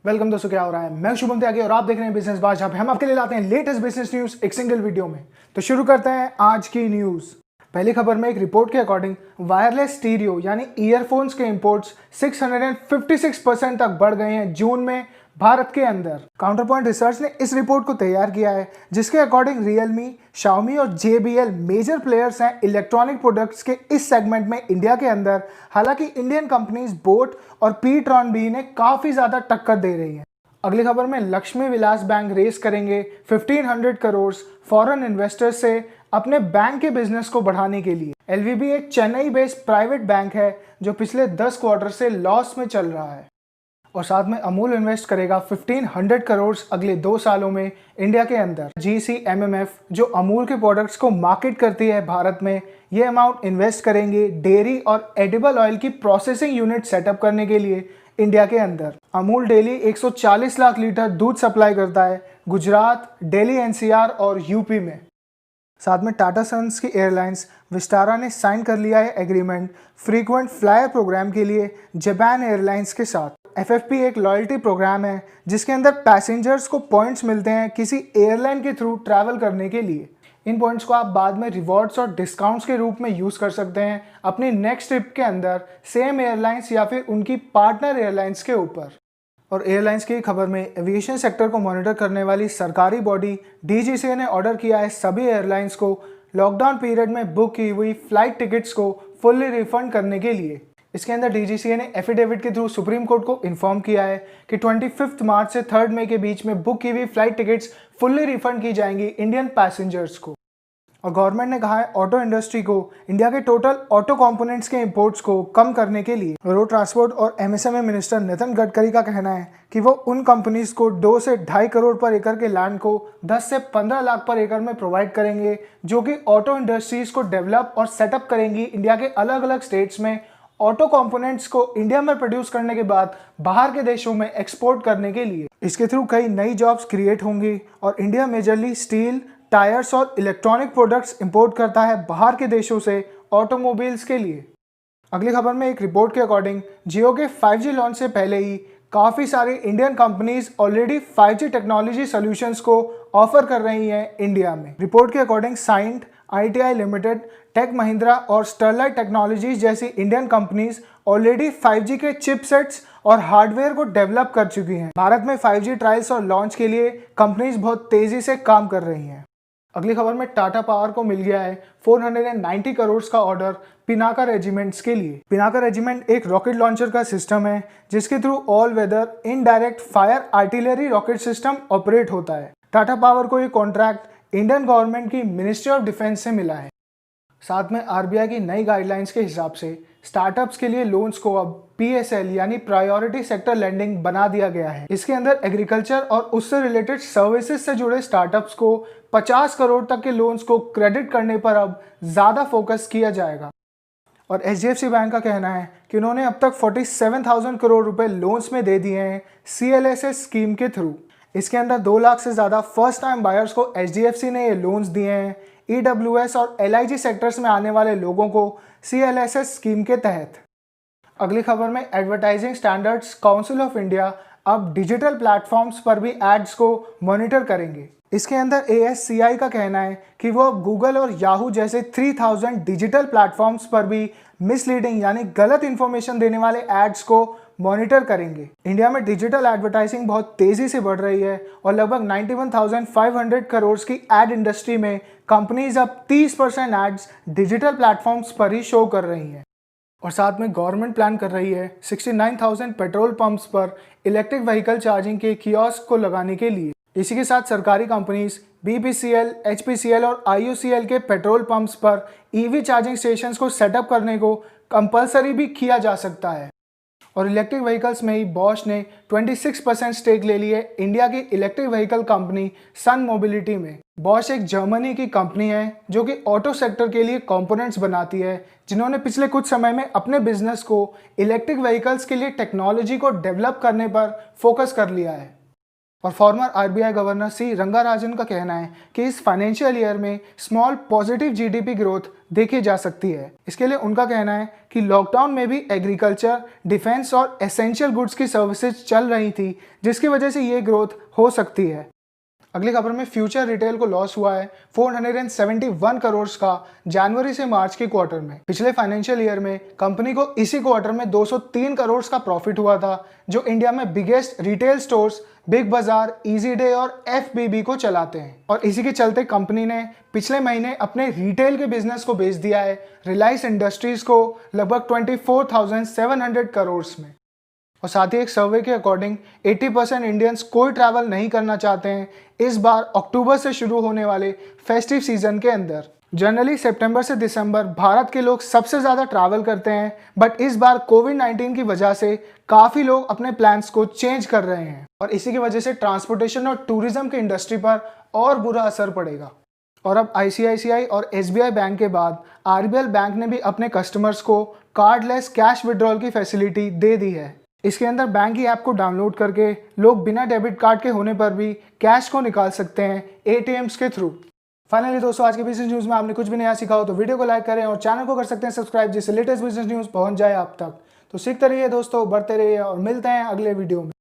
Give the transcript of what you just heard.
Welcome दोस्तों, क्या हो रहा है। मैं शुभम त्यागी और आप देख रहे हैं बिजनेस बाज, जहां पे हम आपके लिए लाते हैं लेटेस्ट बिजनेस न्यूज एक सिंगल वीडियो में। तो शुरू करते हैं आज की न्यूज। पहली खबर में एक रिपोर्ट के अकॉर्डिंग वायरलेस स्टीरियो यानी ईयरफोन्स के इंपोर्ट्स 656% तक बढ़ गए हैं जून में भारत के अंदर। काउंटर पॉइंट रिसर्च ने इस रिपोर्ट को तैयार किया है, जिसके अकॉर्डिंग रियलमी, शाओमी और JBL मेजर प्लेयर्स हैं इलेक्ट्रॉनिक प्रोडक्ट्स के इस सेगमेंट में इंडिया के अंदर। हालांकि इंडियन कंपनीज बोट और पीट्रॉन भी इन्हें काफी ज्यादा टक्कर दे रही हैं। अगली खबर में लक्ष्मी विलास बैंक रेस करेंगे 1500 करोड़ फॉरेन इन्वेस्टर्स से अपने बैंक के बिजनेस को बढ़ाने के लिए। LVB एक चेन्नई बेस्ड प्राइवेट बैंक है जो पिछले 10 क्वार्टर से लॉस में चल रहा है। और साथ में अमूल इन्वेस्ट करेगा 1500 करोड़ अगले 2 सालों में इंडिया के अंदर। GCMMF जो अमूल के प्रोडक्ट्स को मार्केट करती है भारत में, ये अमाउंट इन्वेस्ट करेंगे डेयरी और एडिबल ऑयल की प्रोसेसिंग यूनिट सेटअप करने के लिए इंडिया के अंदर। अमूल डेली 140 लाख लीटर दूध सप्लाई करता है गुजरात, दिल्ली NCR और यूपी में। साथ में टाटा सन्स की एयरलाइंस विस्टारा ने साइन कर लिया है एग्रीमेंट फ्रीक्वेंट फ्लायर प्रोग्राम के लिए जापान एयरलाइंस के साथ। FFP एक लॉयल्टी प्रोग्राम है जिसके अंदर पैसेंजर्स को पॉइंट्स मिलते हैं किसी एयरलाइन के थ्रू ट्रैवल करने के लिए। इन पॉइंट्स को आप बाद में रिवॉर्ड्स और डिस्काउंट्स के रूप में यूज़ कर सकते हैं अपनी नेक्स्ट ट्रिप के अंदर सेम एयरलाइंस या फिर उनकी पार्टनर एयरलाइंस के ऊपर। और एयरलाइंस की खबर में एविएशन सेक्टर को मॉनिटर करने वाली सरकारी बॉडी DGCA ने ऑर्डर किया है सभी एयरलाइंस को लॉकडाउन पीरियड में बुक की हुई फ्लाइट टिकट्स को फुल्ली रिफंड करने के लिए। इसके अंदर DGCA ने एफिडेविट के थ्रू सुप्रीम कोर्ट को इन्फॉर्म किया है कि 25 मार्च से 3 मई के बीच में बुक की हुई फ्लाइट टिकट्स फुल्ली रिफंड की जाएंगी इंडियन पैसेंजर्स को। और गवर्नमेंट ने कहा है ऑटो इंडस्ट्री को इंडिया के टोटल ऑटो कंपोनेंट्स के इंपोर्ट्स को कम करने के लिए। रोड ट्रांसपोर्ट और MSME मिनिस्टर नितिन गडकरी का कहना है कि वो उन कंपनीज को 2 से 2.5 करोड़ पर एकड़ के लैंड को 10 से 15 लाख पर एकड़ में प्रोवाइड करेंगे, जो कि ऑटो इंडस्ट्रीज को डेवलप और सेटअप करेंगी इंडिया के अलग अलग स्टेट्स में ऑटो कंपोनेंट्स को इंडिया में प्रोड्यूस करने के बाद बाहर के देशों में एक्सपोर्ट करने के लिए। इसके थ्रू कई नई जॉब्स क्रिएट होंगी और इंडिया मेजरली स्टील, टायर्स और इलेक्ट्रॉनिक प्रोडक्ट्स इंपोर्ट करता है बाहर के देशों से ऑटोमोबाइल्स के लिए। अगली खबर में एक रिपोर्ट के अकॉर्डिंग जियो के 5G लॉन्च से पहले ही काफ़ी सारी Indian companies already 5G technology solutions को ऑफर कर रही हैं इंडिया में। रिपोर्ट के according Cyient, ITI limited, tech Mahindra और स्टरलाइट टेक्नोलॉजीज जैसी इंडियन कंपनीज ऑलरेडी 5G के चिपसेट्स और हार्डवेयर को डेवलप कर चुकी हैं। भारत में 5G ट्रायल्स और लॉन्च के लिए कंपनीज बहुत तेजी से काम कर रही हैं। अगली खबर में टाटा पावर को मिल गया है 490 करोड़ का ऑर्डर पिनाका रेजिमेंट्स के लिए। पिनाका रेजिमेंट एक रॉकेट लॉन्चर का सिस्टम है जिसके through all weather indirect fire artillery rocket system operate होता है। टाटा पावर को ये कॉन्ट्रैक्ट इंडियन गवर्नमेंट की मिनिस्ट्री ऑफ डिफेंस से मिला है। साथ में RBI की नई गाइडलाइंस के हिसाब से स्टार्टअप्स के लिए लोन्स को अब PSL यानी प्रायोरिटी सेक्टर लेंडिंग बना दिया गया है। इसके अंदर एग्रीकल्चर और उससे रिलेटेड सर्विसेज से जुड़े स्टार्टअप्स को 50 करोड़ तक के लोन्स को क्रेडिट करने पर अब ज़्यादा फोकस किया जाएगा। और HDFC बैंक का कहना है कि उन्होंने अब तक 47,000 करोड़ रुपए लोन्स में दे दिए हैं CLSS स्कीम के थ्रू। इसके अंदर 2 लाख से ज़्यादा फर्स्ट टाइम बायर्स को HDFC ने ये लोन्स दिए हैं EWS और LIG सेक्टर्स में आने वाले लोगों को CLSS स्कीम के तहत। अगली खबर में advertising standards council of India अब डिजिटल प्लेटफॉर्म्स पर भी एड्स को मॉनिटर करेंगे। इसके अंदर ASCI का कहना है कि वो अब गूगल और याहू जैसे 3000 डिजिटल प्लेटफॉर्म्स पर भी मिसलीडिंग यानी गलत इंफॉर्मेशन देने वाले एड्स को मॉनिटर करेंगे। इंडिया में डिजिटल एडवर्टाइजिंग बहुत तेजी से बढ़ रही है और लगभग 91,500 करोड़ की एड इंडस्ट्री में कंपनीज अब 30% एड्स डिजिटल प्लेटफॉर्म्स पर ही शो कर रही हैं। और साथ में गवर्नमेंट प्लान कर रही है 69,000 पेट्रोल पंप्स पर इलेक्ट्रिक व्हीकल चार्जिंग के कियोस्क को लगाने के लिए। इसी के साथ सरकारी कंपनीज BPCL, HPCL और IOCL के पेट्रोल पंप्स पर EV चार्जिंग स्टेशंस को सेटअप करने को कंपलसरी भी किया जा सकता है। और इलेक्ट्रिक व्हीकल्स में ही बॉश ने 26% स्टेक ले ली है इंडिया की इलेक्ट्रिक व्हीकल कंपनी सन मोबिलिटी में। बॉश एक जर्मनी की कंपनी है जो कि ऑटो सेक्टर के लिए कंपोनेंट्स बनाती है, जिन्होंने पिछले कुछ समय में अपने बिजनेस को इलेक्ट्रिक व्हीकल्स के लिए टेक्नोलॉजी को डेवलप करने पर फोकस कर लिया है। और former RBI governor C Rangarajan का कहना है कि इस फाइनेंशियल ईयर में स्मॉल पॉजिटिव जीडीपी ग्रोथ देखी जा सकती है। इसके लिए उनका कहना है कि लॉकडाउन में भी एग्रीकल्चर, डिफेंस और एसेंशियल गुड्स की सर्विसेज चल रही थी, जिसकी वजह से ये ग्रोथ हो सकती है। अगली खबर में फ्यूचर रिटेल को लॉस हुआ है 471 करोड़ का जनवरी से मार्च के क्वार्टर में। पिछले फाइनेंशियल ईयर में कंपनी को इसी क्वार्टर में 203 करोड़ का प्रॉफिट हुआ था, जो इंडिया में बिगेस्ट रिटेल स्टोर्स बिग बाजार, इजी डे और एफबीबी को चलाते हैं। और इसी के चलते कंपनी ने पिछले महीने अपने रिटेल के बिजनेस को बेच दिया है रिलायंस इंडस्ट्रीज को लगभग 24,700 करोड़ में। और साथ ही एक सर्वे के अकॉर्डिंग 80% इंडियंस कोई ट्रैवल नहीं करना चाहते हैं इस बार अक्टूबर से शुरू होने वाले फेस्टिव सीजन के अंदर। जनरली सितंबर से दिसंबर भारत के लोग सबसे ज़्यादा ट्रैवल करते हैं, बट इस बार कोविड-19 की वजह से काफ़ी लोग अपने प्लान्स को चेंज कर रहे हैं और इसी की वजह से ट्रांसपोर्टेशन और टूरिज्म की इंडस्ट्री पर और बुरा असर पड़ेगा। और अब आईसीआईसीआई और एसबीआई बैंक के बाद आरबीएल बैंक ने भी अपने कस्टमर्स को कार्डलेस कैश विड्रॉल की फैसिलिटी दे दी है। इसके अंदर बैंक की ऐप को डाउनलोड करके लोग बिना डेबिट कार्ड के होने पर भी कैश को निकाल सकते हैं एटीएम्स के थ्रू। फाइनली दोस्तों, आज के बिजनेस न्यूज़ में आपने कुछ भी नया सीखा हो तो वीडियो को लाइक करें और चैनल को कर सकते हैं सब्सक्राइब, जिससे लेटेस्ट बिजनेस न्यूज़ पहुंच जाए आप तक। तो सीखते रहिए दोस्तों, बढ़ते रहिए और मिलते हैं अगले वीडियो में।